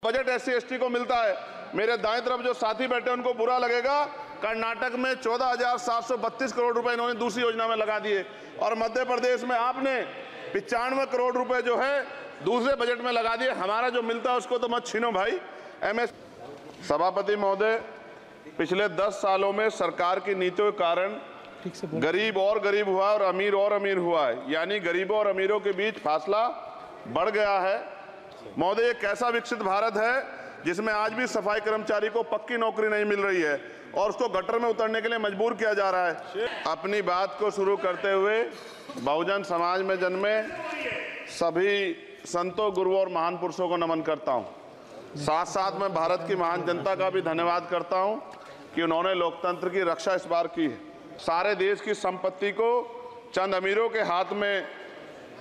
Budget SC ST को मिलता है। मेरे दाएं तरफ जो साथी बैठे उनको बुरा लगेगा। कर्नाटक में 14,732 करोड़ रुपए इन्होंने दूसरी योजना में लगा दिए और मध्य प्रदेश में आपने 95 करोड़ रुपए जो है दूसरे बजट में लगा दिए। हमारा जो मिलता है उसको तो मत छीनो भाई। सभापति महोदय, पिछले 10 सालों में सरकार की नीतियों के कारण गरीब और गरीब हुआ और अमीर हुआ है, यानी गरीबों और अमीरों के बीच फासला बढ़ गया है। महोदय, एक ऐसा विकसित भारत है जिसमें आज भी सफाई कर्मचारी को पक्की नौकरी नहीं मिल रही है और उसको गटर में उतरने के लिए मजबूर किया जा रहा है। अपनी बात को शुरू करते हुए बहुजन समाज में जन्मे सभी संतों, गुरुओं और महान पुरुषों को नमन करता हूं। साथ साथ मैं भारत की महान जनता का भी धन्यवाद करता हूं कि उन्होंने लोकतंत्र की रक्षा इस बार की है। सारे देश की संपत्ति को चंद अमीरों के हाथ में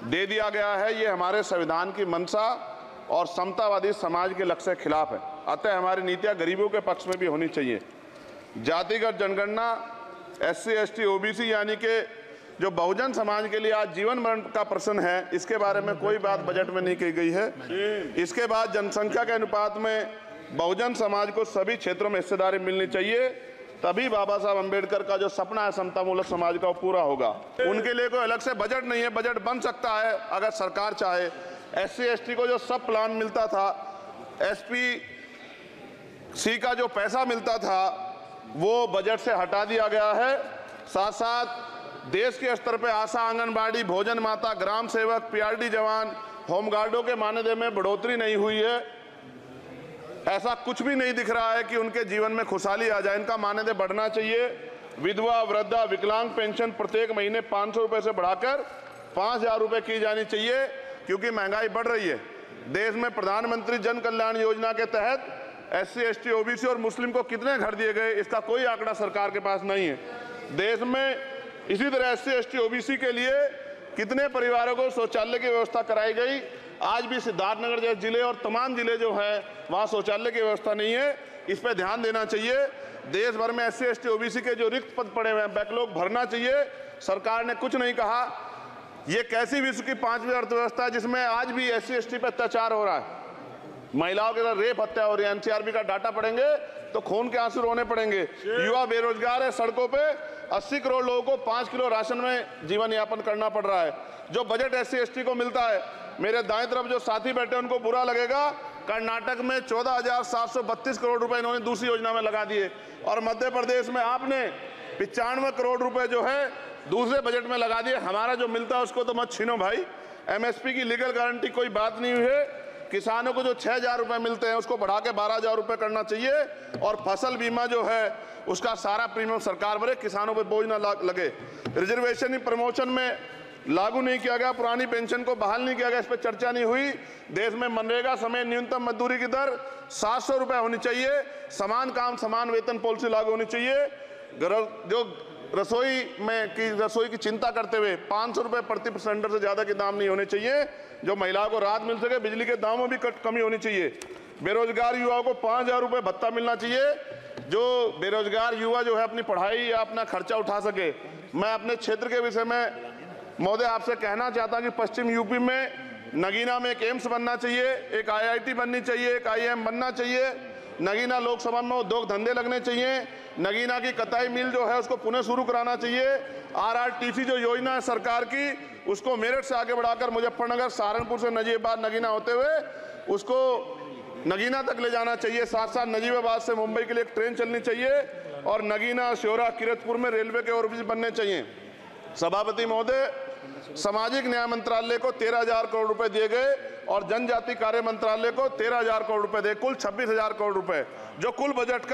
दे दिया गया है। ये हमारे संविधान की मंशा और समतावादी समाज के लक्ष्य के खिलाफ है। अतः हमारी नीतियां गरीबों के पक्ष में भी होनी चाहिए। जातिगत जनगणना, एससी एसटी ओबीसी यानी कि जो बहुजन समाज के लिए आज जीवन मरण का प्रश्न है, इसके बारे में कोई बात बजट में नहीं की गई है। इसके बाद जनसंख्या के अनुपात में बहुजन समाज को सभी क्षेत्रों में हिस्सेदारी मिलनी चाहिए, तभी बाबा साहब अम्बेडकर का जो सपना है समतामूलक समाज का वो पूरा होगा। उनके लिए कोई अलग से बजट नहीं है, बजट बन सकता है अगर सरकार चाहे। एससी एसटी को जो सब प्लान मिलता था, एसपीसी का जो पैसा मिलता था वो बजट से हटा दिया गया है। साथ साथ देश के स्तर पे आशा, आंगनबाड़ी, भोजन माता, ग्राम सेवक, पीआरडी जवान, होमगार्डों के मानदेय में बढ़ोतरी नहीं हुई है। ऐसा कुछ भी नहीं दिख रहा है कि उनके जीवन में खुशहाली आ जाए। इनका मानदेय बढ़ना चाहिए। विधवा, वृद्धा, विकलांग पेंशन प्रत्येक महीने 500 रुपए से बढ़ाकर 5,000 रुपए की जानी चाहिए, क्योंकि महंगाई बढ़ रही है। देश में प्रधानमंत्री जन कल्याण योजना के तहत एससी एसटी ओबीसी और मुस्लिम को कितने घर दिए गए, इसका कोई आंकड़ा सरकार के पास नहीं है। देश में इसी तरह एससी एसटी ओबीसी के लिए कितने परिवारों को शौचालय की व्यवस्था कराई गई। आज भी सिद्धार्थनगर जैसे जिले और तमाम जिले जो है वहाँ शौचालय की व्यवस्था नहीं है। इस पर ध्यान देना चाहिए। देश भर में एससी एसटी ओबीसी के जो रिक्त पद पड़े हुए हैं, बैकलॉग भरना चाहिए। सरकार ने कुछ नहीं कहा। ये कैसी विश्व की 5वीं अर्थव्यवस्था है जिसमें आज भी एससी एसटी पर अत्याचार हो रहा है, महिलाओं के साथ रेप हत्या हो रही है। एनसीआरबी का डाटा पढ़ेंगे तो खून के आंसू रोने पड़ेंगे। युवा बेरोजगार है, सड़कों पे 80 करोड़ लोगों को 5 किलो राशन में जीवन यापन करना पड़ रहा है। जो बजट एससी एसटी को मिलता है, मेरे दाएं तरफ जो साथी बैठे उनको बुरा लगेगा। कर्नाटक में 14,732 करोड़ रुपए इन्होंने दूसरी योजना में लगा दिए और मध्य प्रदेश में आपने 95 करोड़ रुपए जो है दूसरे बजट में लगा दिए। हमारा जो मिलता है उसको तो मत छीनो भाई। एमएसपी की लीगल गारंटी कोई बात नहीं हुई है। किसानों को जो 6,000 रुपए मिलते हैं उसको बढ़ा के 12,000 रुपए करना चाहिए और फसल बीमा जो है उसका सारा प्रीमियम सरकार भरे, किसानों पर बोझ ना लगे। रिजर्वेशन प्रमोशन में लागू नहीं किया गया, पुरानी पेंशन को बहाल नहीं किया गया, इस पर चर्चा नहीं हुई। देश में मनरेगा समय न्यूनतम मजदूरी की दर 700 रुपए होनी चाहिए। समान काम समान वेतन पॉलिसी लागू होनी चाहिए। जो रसोई की चिंता करते हुए 500 रुपए प्रति सिलेंडर से ज्यादा के दाम नहीं होने चाहिए, जो महिलाओं को राहत मिल सके। बिजली के दामों में भी कमी होनी चाहिए। बेरोजगार युवाओं को 5,000 रुपए भत्ता मिलना चाहिए, जो बेरोजगार युवा जो है अपनी पढ़ाई या अपना खर्चा उठा सके। मैं अपने क्षेत्र के विषय में महोदय आपसे कहना चाहता हूं कि पश्चिम यूपी में नगीना में एक एम्स बनना चाहिए, एक IIT बननी चाहिए, एक IIM बनना चाहिए। नगीना लोकसभा में उद्योग धंधे लगने चाहिए। नगीना की कताई मिल जो है उसको पुनः शुरू कराना चाहिए। RRTC जो योजना है सरकार की, उसको मेरठ से आगे बढ़ाकर मुजफ्फरनगर, सहारनपुर से नजीबाबाद नगीना होते हुए उसको नगीना तक ले जाना चाहिए। साथ साथ नजीबाबाद से मुंबई के लिए एक ट्रेन चलनी चाहिए और नगीना, श्योरा, किरतपुर में रेलवे के ओवरब्रिज बनने चाहिए। सभापति महोदय, सामाजिक न्याय मंत्रालय को 13,000 करोड़ रुपए दिए गए और जनजाति कार्य मंत्रालय को 13,000 करोड़ रुपए दिए, कुल 26,000 करोड़ रुपए। जो कुल बजट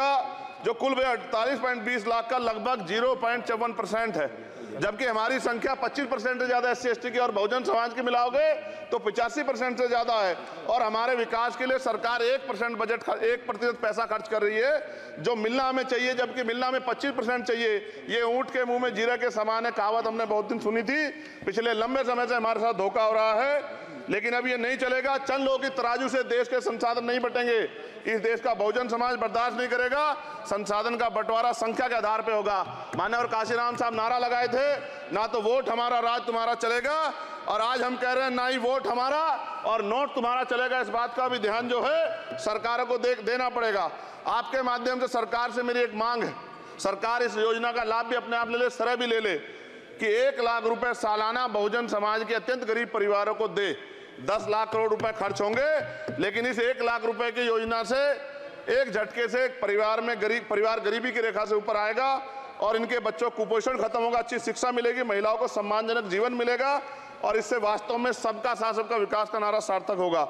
48.20 लाख का लगभग 0.54% है, जबकि हमारी संख्या 25% से ज्यादा एससी एसटी की और बहुजन समाज की मिलाओगे तो 85% से ज्यादा है। और हमारे विकास के लिए सरकार 1% पैसा खर्च कर रही है, जो मिलना हमें चाहिए, जबकि मिलना हमें 25% चाहिए। ये ऊंट के मुंह में जीरा के समान है, कहावत हमने बहुत दिन सुनी थी। पिछले लंबे समय से हमारे साथ धोखा हो रहा है। लेकिन अब ये नहीं चलेगा। चंद लोगों की तराजू से देश के संसाधन नहीं बटेंगे। इस देश का बहुजन समाज बर्दाश्त नहीं करेगा। संसाधन का बंटवारा संख्या के आधार पे होगा। माननीय काशीराम साहब नारा लगाए थे, ना तो वोट हमारा राज तुम्हारा चलेगा, और आज हम कह रहे हैं ना ही वोट हमारा और नोट तुम्हारा चलेगा। इस बात का भी ध्यान जो है सरकारों को देना पड़ेगा। आपके माध्यम से सरकार से मेरी एक मांग है, सरकार इस योजना का लाभ भी अपने आप ले ले, सरह भी ले ले कि 1 लाख रुपए सालाना बहुजन समाज के अत्यंत गरीब परिवारों को दे। 10 लाख करोड़ रुपए खर्च होंगे, लेकिन इस 1 लाख रुपए की योजना से एक झटके से परिवार गरीबी की रेखा से ऊपर आएगा और इनके बच्चों को कुपोषण खत्म होगा, अच्छी शिक्षा मिलेगी, महिलाओं को सम्मानजनक जीवन मिलेगा और इससे वास्तव में सबका साथ सबका विकास का नारा सार्थक होगा।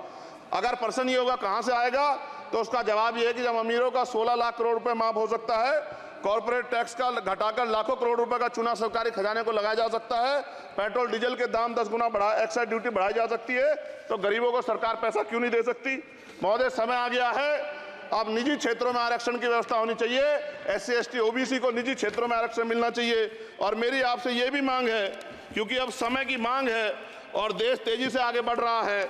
अगर प्रश्न ये होगा कहां से आएगा, तो उसका जवाब ये है कि जब अमीरों का 16 लाख करोड़ रुपए माफ हो सकता है, कॉर्पोरेट टैक्स का घटाकर लाखों करोड़ रुपए का चूना सरकारी खजाने को लगाया जा सकता है, पेट्रोल डीजल के दाम 10 गुना एक्साइज ड्यूटी बढ़ाई जा सकती है, तो गरीबों को सरकार पैसा क्यों नहीं दे सकती। महोदय, समय आ गया है, अब निजी क्षेत्रों में आरक्षण की व्यवस्था होनी चाहिए। SC ST OBC को निजी क्षेत्रों में आरक्षण मिलना चाहिए। और मेरी आपसे ये भी मांग है, क्योंकि अब समय की मांग है और देश तेजी से आगे बढ़ रहा है,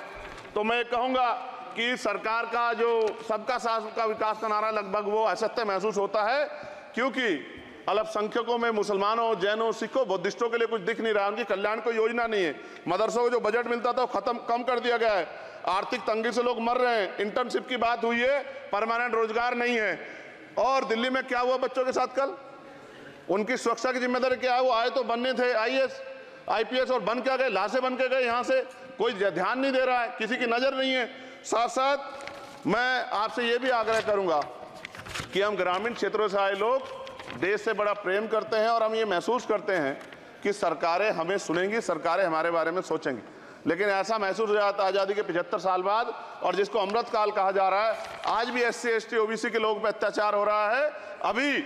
तो मैं कहूँगा कि सरकार का जो सबका साथ सबका विकास का नारा लगभग वो असत्य महसूस होता है, क्योंकि अल्पसंख्यकों में मुसलमानों, जैनों, सिखों, बुद्धिस्टों के लिए कुछ दिख नहीं रहा, उनकी कल्याण कोई योजना नहीं है। मदरसों को जो बजट मिलता था वो कम कर दिया गया है। आर्थिक तंगी से लोग मर रहे हैं। इंटर्नशिप की बात हुई है, परमानेंट रोजगार नहीं है। और दिल्ली में क्या हुआ बच्चों के साथ कल, उनकी सुरक्षा की जिम्मेदारी क्या है? वो आए तो बनने थे IAS IPS और बन क्या गए, लाशें बन के गए। यहाँ से कोई ध्यान नहीं दे रहा है, किसी की नजर नहीं है। साथ साथ मैं आपसे ये भी आग्रह करूंगा कि हम ग्रामीण क्षेत्रों से आए लोग देश से बड़ा प्रेम करते हैं और हम ये महसूस करते हैं कि सरकारें हमें सुनेंगी, सरकारें हमारे बारे में सोचेंगी। लेकिन ऐसा महसूस हो जाता है आज़ादी के 75 साल बाद, और जिसको अमृत काल कहा जा रहा है, आज भी SC ST OBC के लोगों पर अत्याचार हो रहा है। अभी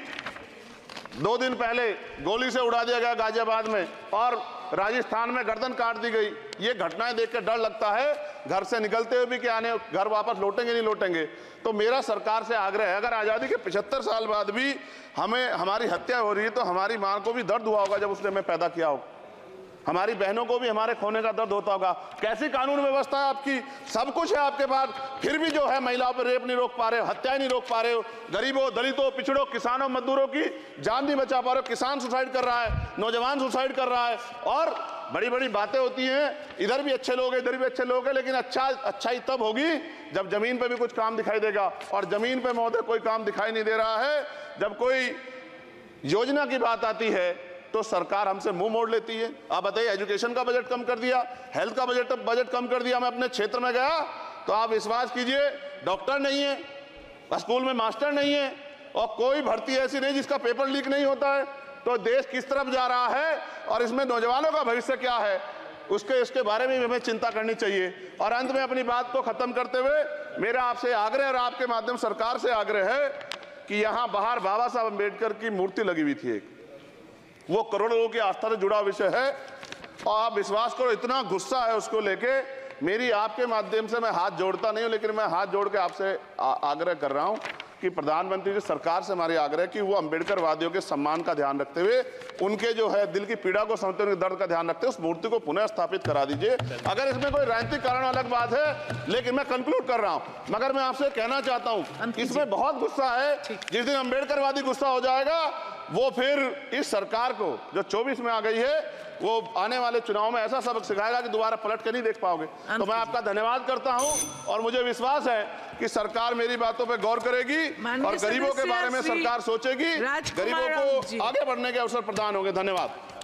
2 दिन पहले गोली से उड़ा दिया गया गाजियाबाद में और राजस्थान में गर्दन काट दी गई। ये घटनाएं देख के डर लगता है, घर से निकलते हुए भी कि आने घर वापस लौटेंगे नहीं लौटेंगे। तो मेरा सरकार से आग्रह है, अगर आज़ादी के 75 साल बाद भी हमारी हत्या हो रही है, तो हमारी मां को भी दर्द हुआ होगा जब उसने हमें पैदा किया होगा, हमारी बहनों को भी हमारे खोने का दर्द होता होगा। कैसी कानून व्यवस्था है आपकी, सब कुछ है आपके पास, फिर भी जो है महिलाओं पर रेप नहीं रोक पा रहे हो, हत्याएं नहीं रोक पा रहे हो, गरीबों, दलितों, पिछड़ों, किसानों, मजदूरों की जान नहीं बचा पा रहे हो। किसान सुसाइड कर रहा है, नौजवान सुसाइड कर रहा है, और बड़ी बड़ी बातें होती हैं, इधर भी अच्छे लोग हैं, इधर भी अच्छे लोग हैं, लेकिन अच्छाई तब होगी जब जमीन पे भी कुछ काम दिखाई देगा। और जमीन पे महोदय कोई काम दिखाई नहीं दे रहा है। जब कोई योजना की बात आती है तो सरकार हमसे मुंह मोड़ लेती है। आप बताइए, एजुकेशन का बजट कम कर दिया, हेल्थ का बजट कम कर दिया। मैं अपने क्षेत्र में गया तो आप विश्वास कीजिए, डॉक्टर नहीं है, स्कूल में मास्टर नहीं है, और कोई भर्ती ऐसी नहीं जिसका पेपर लीक नहीं होता है। तो देश किस तरफ जा रहा है और इसमें नौजवानों का भविष्य क्या है, इसके बारे में हमें चिंता करनी चाहिए। और अंत में अपनी बात को खत्म करते हुए मेरा आपसे आग्रह और आपके माध्यम सरकार से आग्रह है कि यहाँ बाहर बाबा साहब अम्बेडकर की मूर्ति लगी हुई थी एक, वो करोड़ों लोगों की आस्था से जुड़ा विषय है, और आप विश्वास करो इतना गुस्सा है उसको लेके। मेरी आपके माध्यम से मैं हाथ जोड़ता नहीं हूं, लेकिन मैं हाथ जोड़ के आपसे आग्रह कर रहा हूं कि प्रधानमंत्री जी, सरकार से हमारी आग्रह कि वो अम्बेडकर वादियों के सम्मान का ध्यान रखते हुए, उनके जो है दिल की पीड़ा को समझते हुए, दर्द का ध्यान रखते हुए उस मूर्ति को पुनः स्थापित करा दीजिए। अगर इसमें कोई राजनीतिक कारण अलग बात है, लेकिन मैं कंक्लूड कर रहा हूं। मगर मैं आपसे कहना चाहता हूं, इसमें बहुत गुस्सा है। जिस दिन अम्बेडकरवादी गुस्सा हो जाएगा, वो फिर इस सरकार को जो 24 में आ गई है, वो आने वाले चुनाव में ऐसा सबक सिखाएगा कि दोबारा पलट के नहीं देख पाओगे। तो मैं आपका धन्यवाद करता हूं, और मुझे विश्वास है कि सरकार मेरी बातों पे गौर करेगी और गरीबों के बारे में सरकार सोचेगी, गरीबों को आगे बढ़ने के अवसर प्रदान होंगे। धन्यवाद।